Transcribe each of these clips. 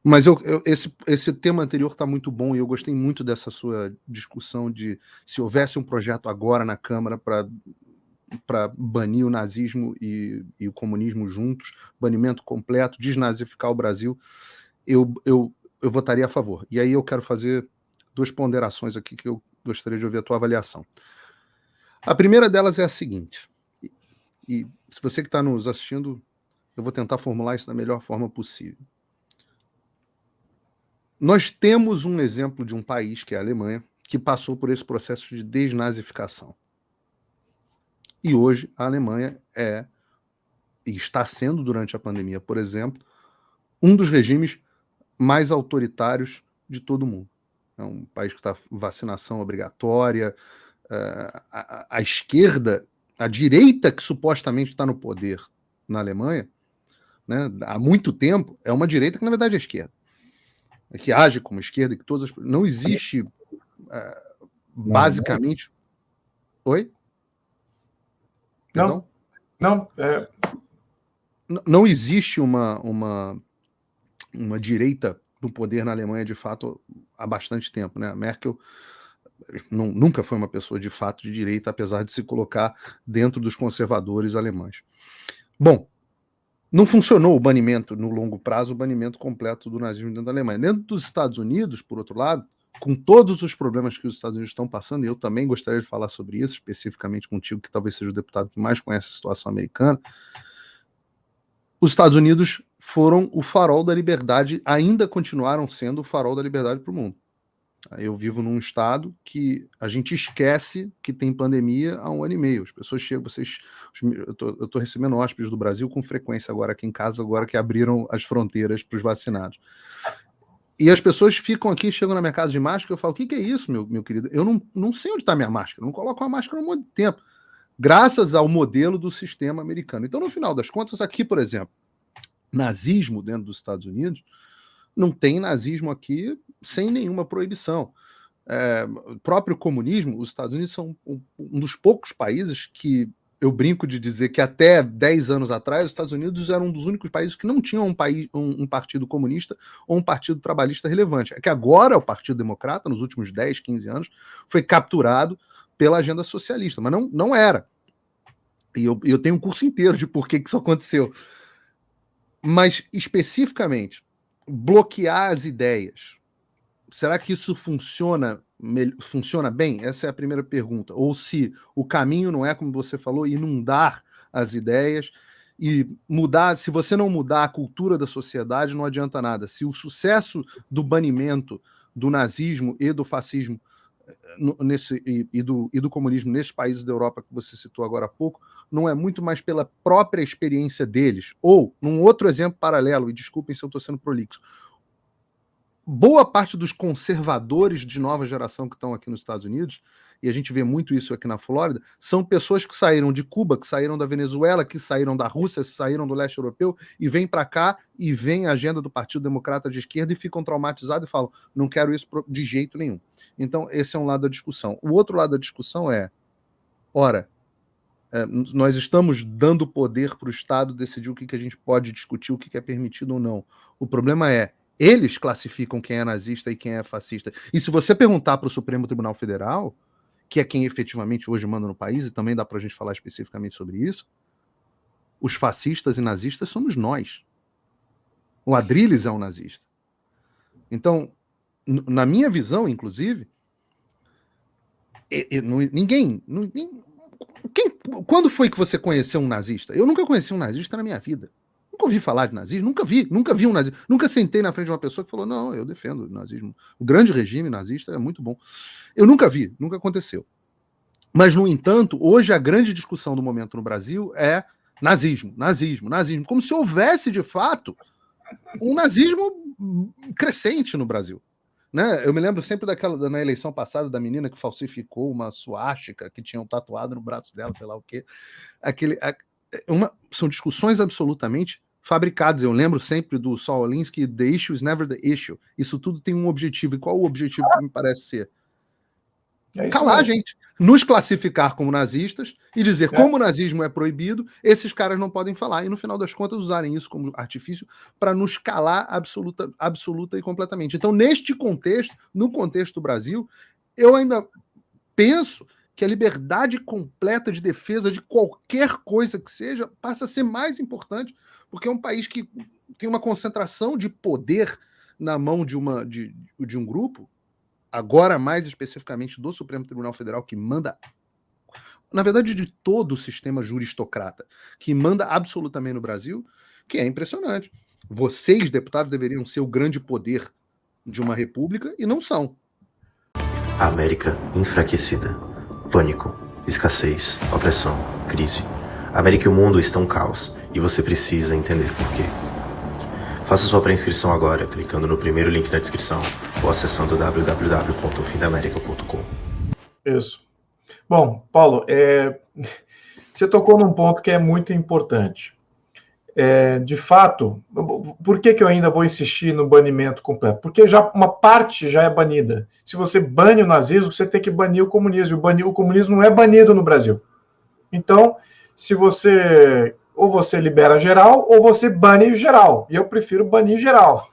Mas esse tema anterior está muito bom e eu gostei muito dessa sua discussão de se houvesse um projeto agora na Câmara para banir o nazismo e o comunismo juntos, banimento completo, desnazificar o Brasil, eu votaria a favor. E aí eu quero fazer 2 ponderações aqui que eu gostaria de ouvir a tua avaliação. A primeira delas é a seguinte, e se você que está nos assistindo, eu vou tentar formular isso da melhor forma possível. Nós temos um exemplo de um país, que é a Alemanha, que passou por esse processo de desnazificação. E hoje a Alemanha e está sendo durante a pandemia, por exemplo, um dos regimes mais autoritários de todo o mundo. É um país que está vacinação obrigatória, a esquerda, a direita que supostamente está no poder na Alemanha, né, há muito tempo, é uma direita que na verdade é esquerda, que age como esquerda, que todas não existe basicamente... Oi? Perdão? Não existe uma direita no poder na Alemanha, de fato, há bastante tempo, né? A Merkel nunca foi uma pessoa de fato de direita, apesar de se colocar dentro dos conservadores alemães. Bom, não funcionou o banimento, no longo prazo, o banimento completo do nazismo dentro da Alemanha. Dentro dos Estados Unidos, por outro lado, com todos os problemas que os Estados Unidos estão passando, e eu também gostaria de falar sobre isso, especificamente contigo, que talvez seja o deputado que mais conhece a situação americana, os Estados Unidos foram o farol da liberdade, ainda continuaram sendo o farol da liberdade para o mundo. Eu vivo num estado que a gente esquece que tem pandemia há 1 ano e meio. As pessoas chegam, eu estou recebendo hóspedes do Brasil com frequência agora aqui em casa, agora que abriram as fronteiras para os vacinados. E as pessoas ficam aqui, chegam na minha casa de máscara, eu falo, o que é isso, meu querido? Eu não sei onde está minha máscara, não coloco uma máscara há um monte de tempo, graças ao modelo do sistema americano. Então, no final das contas, aqui, por exemplo, nazismo dentro dos Estados Unidos, não tem nazismo aqui sem nenhuma proibição. O próprio comunismo, os Estados Unidos são um dos poucos países que eu brinco de dizer que até 10 anos atrás os Estados Unidos eram um dos únicos países que não tinham um partido comunista ou um partido trabalhista relevante. É que agora o Partido Democrata, nos últimos 10, 15 anos, foi capturado pela agenda socialista, mas não era. E eu tenho um curso inteiro de por que isso aconteceu. Mas, especificamente, bloquear as ideias, será que isso funciona bem? Essa é a primeira pergunta. Ou se o caminho não é, como você falou, inundar as ideias e mudar. Se você não mudar a cultura da sociedade, não adianta nada. Se o sucesso do banimento do nazismo e do fascismo e do comunismo nesses países da Europa que você citou agora há pouco, não é muito mais pela própria experiência deles, ou, num outro exemplo paralelo, e desculpem se eu estou sendo prolixo, boa parte dos conservadores de nova geração que estão aqui nos Estados Unidos, e a gente vê muito isso aqui na Flórida, são pessoas que saíram de Cuba, que saíram da Venezuela, que saíram da Rússia, que saíram do leste europeu, e vêm para cá, e vêm a agenda do Partido Democrata de Esquerda, e ficam traumatizados e falam, não quero isso de jeito nenhum. Então, esse é um lado da discussão. O outro lado da discussão é, ora, nós estamos dando poder para o Estado decidir o que a gente pode discutir, o que é permitido ou não. O problema é, eles classificam quem é nazista e quem é fascista. E se você perguntar para o Supremo Tribunal Federal, que é quem efetivamente hoje manda no país, e também dá para a gente falar especificamente sobre isso, os fascistas e nazistas somos nós. O Adrilles é um nazista. Então, na minha visão, inclusive, quando foi que você conheceu um nazista? Eu nunca conheci um nazista na minha vida. Nunca ouvi falar de nazismo, nunca vi um nazista. Nunca sentei na frente de uma pessoa que falou, não, eu defendo o nazismo. O grande regime nazista é muito bom. Eu nunca vi, nunca aconteceu. Mas, no entanto, hoje a grande discussão do momento no Brasil é nazismo, como se houvesse, de fato, um nazismo crescente no Brasil. Né? Eu me lembro sempre na eleição passada, da menina que falsificou uma suástica que tinham tatuado no braço dela, sei lá o quê. São discussões absolutamente fabricadas. Eu lembro sempre do Saul Alinsky, the issue is never the issue. Isso tudo tem um objetivo. E qual o objetivo que me parece ser? Calar a gente, nos classificar como nazistas e dizer como o nazismo é proibido, esses caras não podem falar, e no final das contas usarem isso como artifício para nos calar absoluta e completamente. Então, neste contexto, no contexto do Brasil, eu ainda penso que a liberdade completa de defesa de qualquer coisa que seja passa a ser mais importante, porque é um país que tem uma concentração de poder na mão de um grupo, agora mais especificamente do Supremo Tribunal Federal, que manda, na verdade, de todo o sistema juristocrata, que manda absolutamente no Brasil, que é impressionante. Vocês, deputados, deveriam ser o grande poder de uma república e não são. A América enfraquecida. Pânico, escassez, opressão, crise. A América e o mundo estão caos, e você precisa entender por quê. Faça sua pré-inscrição agora, clicando no primeiro link na descrição ou acessando www.ofimdaamerica.com. Isso. Bom, Paulo, você tocou num ponto que é muito importante. De fato, por que eu ainda vou insistir no banimento completo? Porque uma parte já é banida. Se você bane o nazismo, você tem que banir o comunismo. O comunismo não é banido no Brasil. Então, ou você libera geral, ou você bane geral. E eu prefiro banir geral.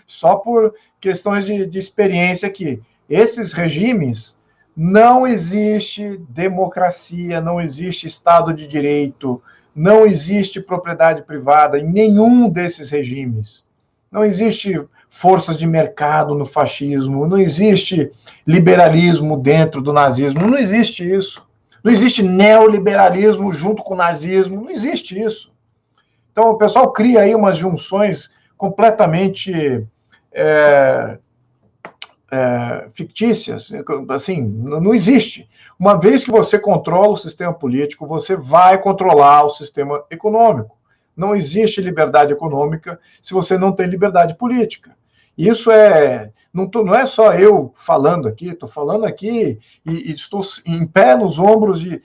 Só por questões de experiência aqui. Esses regimes, não existe democracia, não existe Estado de Direito, não existe propriedade privada em nenhum desses regimes. Não existe forças de mercado no fascismo, não existe liberalismo dentro do nazismo, não existe isso. Não existe neoliberalismo junto com o nazismo, não existe isso. Então, o pessoal cria aí umas junções completamente fictícias, assim, não existe. Uma vez que você controla o sistema político, você vai controlar o sistema econômico. Não existe liberdade econômica se você não tem liberdade política. Isso não é só eu falando aqui, estou falando aqui e estou em pé nos ombros de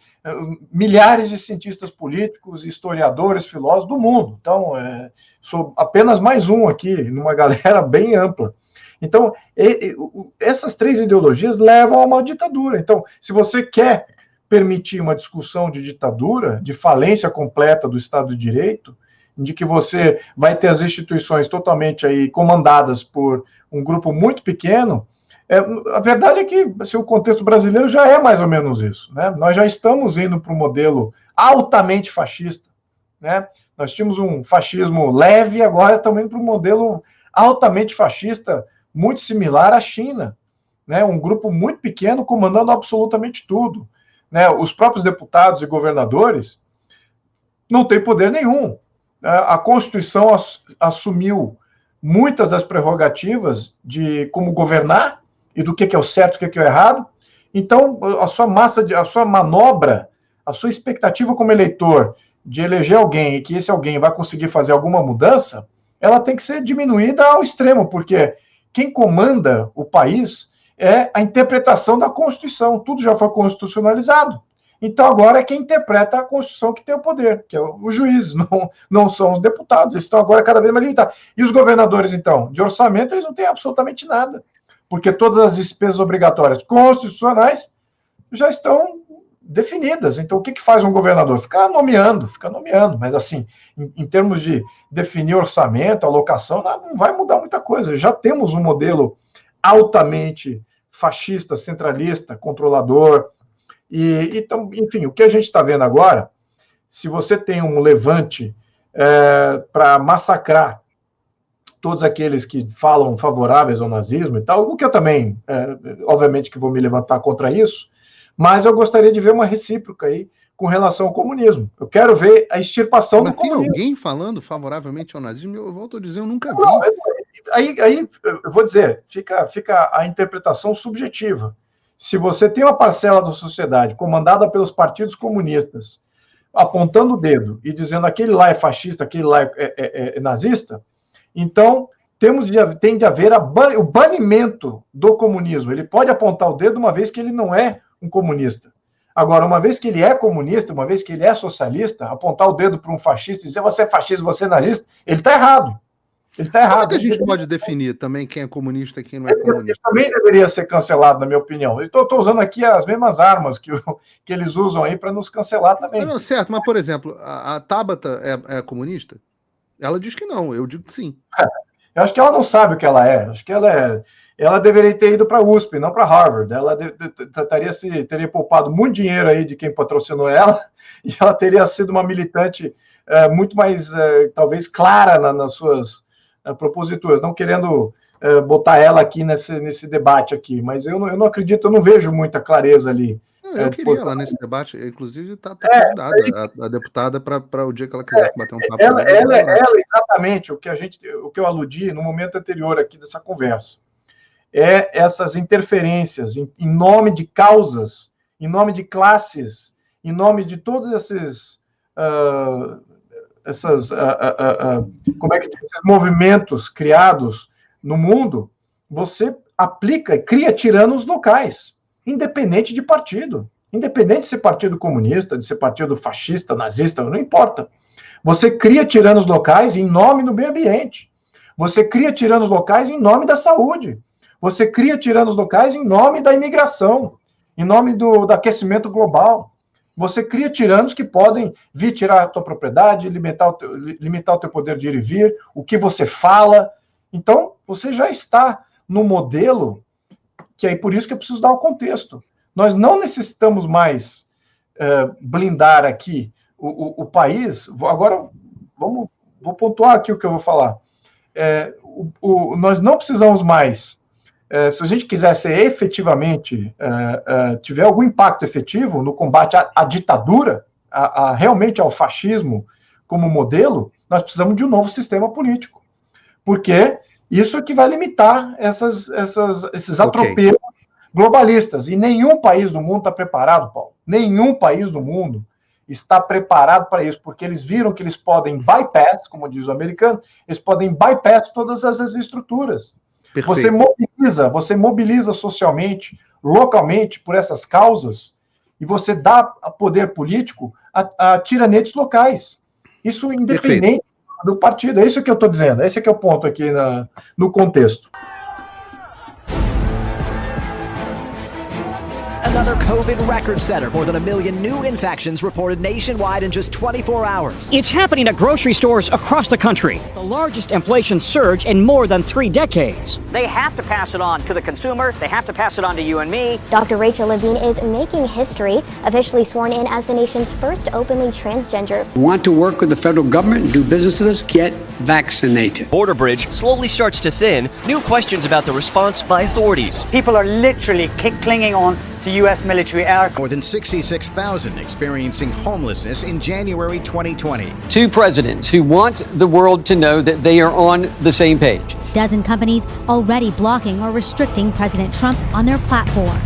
milhares de cientistas políticos, historiadores, filósofos do mundo. Então, sou apenas mais um aqui, numa galera bem ampla. Então, essas três ideologias levam a uma ditadura. Então, se você quer permitir uma discussão de ditadura, de falência completa do Estado de Direito, de que você vai ter as instituições totalmente aí comandadas por um grupo muito pequeno, a verdade é que o contexto brasileiro já é mais ou menos isso, né? Nós já estamos indo para um modelo altamente fascista, né? Nós tínhamos um fascismo leve, agora estamos indo para um modelo altamente fascista, muito similar à China, né? Um grupo muito pequeno comandando absolutamente tudo, né? Os próprios deputados e governadores não têm poder nenhum. A Constituição assumiu muitas das prerrogativas de como governar e do que é o certo, o que é o errado. Então, a sua manobra, a sua expectativa como eleitor de eleger alguém e que esse alguém vai conseguir fazer alguma mudança, ela tem que ser diminuída ao extremo, porque quem comanda o país é a interpretação da Constituição. Tudo já foi constitucionalizado. Então, agora é quem interpreta a Constituição que tem o poder, que é o juiz, não são os deputados. Eles estão agora cada vez mais limitados. E os governadores, então? De orçamento, eles não têm absolutamente nada, porque todas as despesas obrigatórias constitucionais já estão definidas. Então, o que faz um governador? Ficar nomeando. Mas, assim, em termos de definir orçamento, alocação, não vai mudar muita coisa. Já temos um modelo altamente fascista, centralista, controlador. Então, enfim, o que a gente está vendo agora, se você tem um levante para massacrar todos aqueles que falam favoráveis ao nazismo e tal, o que eu também, obviamente que vou me levantar contra isso, mas eu gostaria de ver uma recíproca aí com relação ao comunismo. Eu quero ver a extirpação do comunismo. Tem alguém falando favoravelmente ao nazismo? Eu volto a dizer, eu nunca vi. Não, aí eu vou dizer, fica a interpretação subjetiva. Se você tem uma parcela da sociedade comandada pelos partidos comunistas, apontando o dedo e dizendo aquele lá é fascista, aquele lá é nazista, então tem de haver o banimento do comunismo. Ele pode apontar o dedo uma vez que ele não é um comunista. Agora, uma vez que ele é comunista, uma vez que ele é socialista, apontar o dedo para um fascista e dizer você é fascista, você é nazista, ele está errado. Ele está errado. Como é que a gente pode definir também quem é comunista e quem não é comunista? Ele também deveria ser cancelado, na minha opinião. Eu estou usando aqui as mesmas armas que eles usam aí para nos cancelar também. Não, certo, mas, por exemplo, a Tabata é comunista? Ela diz que não, eu digo que sim. Eu acho que ela não sabe o que ela é. Acho que ela deveria ter ido para a USP, não para Harvard. Ela teria poupado muito dinheiro aí de quem patrocinou ela, e ela teria sido uma militante muito mais, talvez, clara nas suas proposituras, não querendo botar ela aqui nesse debate aqui. Mas eu não acredito, eu não vejo muita clareza ali. Eu queria ela nesse debate, inclusive está convidada a deputada para o dia que ela quiser bater um papo. Ela exatamente o que eu aludi no momento anterior aqui dessa conversa. Essas interferências em nome de causas, em nome de classes, em nome de todos esses esses movimentos criados no mundo, você aplica e cria tiranos locais, independente de partido, independente de ser partido comunista, de ser partido fascista, nazista, não importa. Você cria tiranos locais em nome do meio ambiente. Você cria tiranos locais em nome da saúde. Você cria tiranos locais em nome da imigração, em nome do aquecimento global. Você cria tiranos que podem vir tirar a tua propriedade, limitar o teu poder de ir e vir, o que você fala. Então, você já está no modelo, que é por isso que eu preciso dar o contexto. Nós não necessitamos mais blindar aqui o país. Agora, vou pontuar aqui o que eu vou falar. Nós não precisamos mais, se a gente quisesse efetivamente, tiver algum impacto efetivo no combate à ditadura, realmente ao fascismo como modelo, nós precisamos de um novo sistema político. Porque isso é que vai limitar esses atropelos globalistas. E nenhum país do mundo está preparado, Paulo. Nenhum país do mundo está preparado para isso, porque eles viram que eles podem bypass, como diz o americano, eles podem bypass todas essas estruturas. Perfeito. Você mobiliza socialmente, localmente, por essas causas, e você dá poder político a tiranetes locais. Isso independente do partido. É isso que eu estou dizendo. Esse é que é o ponto aqui no contexto. Another COVID record setter. More than 1 million new infections reported nationwide in just 24 hours. It's happening at grocery stores across the country. The largest inflation surge in more than 3 decades. They have to pass it on to the consumer. They have to pass it on to you and me. Dr. Rachel Levine is making history, officially sworn in as the nation's first openly transgender. Want to work with the federal government and do business with us? Get vaccinated. Border bridge slowly starts to thin. New questions about the response by authorities. People are literally clinging on to U.S. military air. More than 66,000 experiencing homelessness in January 2020. 2 presidents who want the world to know that they are on the same page. Dozen companies already blocking or restricting President Trump on their platforms.